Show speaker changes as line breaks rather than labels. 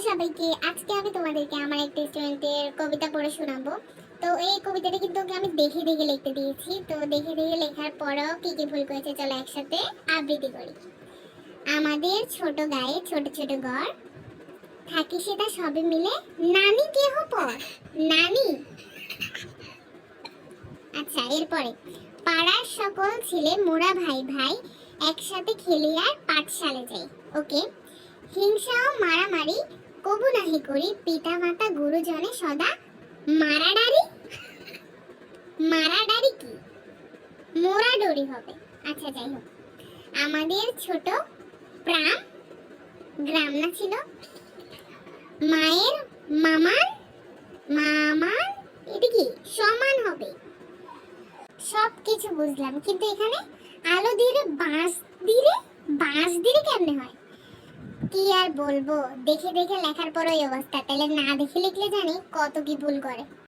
সবাইকে, আজকে আমি তোমাদেরকে আমার একটা স্টুডেন্টের কবিতা পড়ে শোনাবো। তো এই কবিতাটা কিন্তু ওকে আমি দেখে দেখে লিখতে দিয়েছি। তো দেখে দেখে লেখার পরেও কি কি ভুল করেছে চলো একসাথে আবৃত্তি করি। আমাদের ছোট গায়ে ছোট ছোট ঘর, থাকি সেটা সবে মিলে নানি কেহ পর। নানি। আচ্ছা, এরপরে পাড়ার সকল ছেলে মোরা ভাই ভাই, একসাথে খেলি আর পাঠশালে যাই। ওকে। হিংসা ও মারামারি কবু নাহি করি, পিতা মাতা গুরুজনে সদা মারাডারি। মারাডারি কি? মোরাডরি হবে। আচ্ছা, যাই হোক, আমাদের ছোট প্রাণ গ্রাম না ছিল, মায়ের মামার মামার এটা কি সমান হবে। সবকিছু বুঝলাম, কিন্তু এখানে আলো দিয়ে বাঁশ দিয়ে কেমনে হয়? কি আর বলবো, দেখে দেখে লেখার পর ওই অবস্থা, তাহলে না দেখে লিখলে জানি কত কি ভুল করে।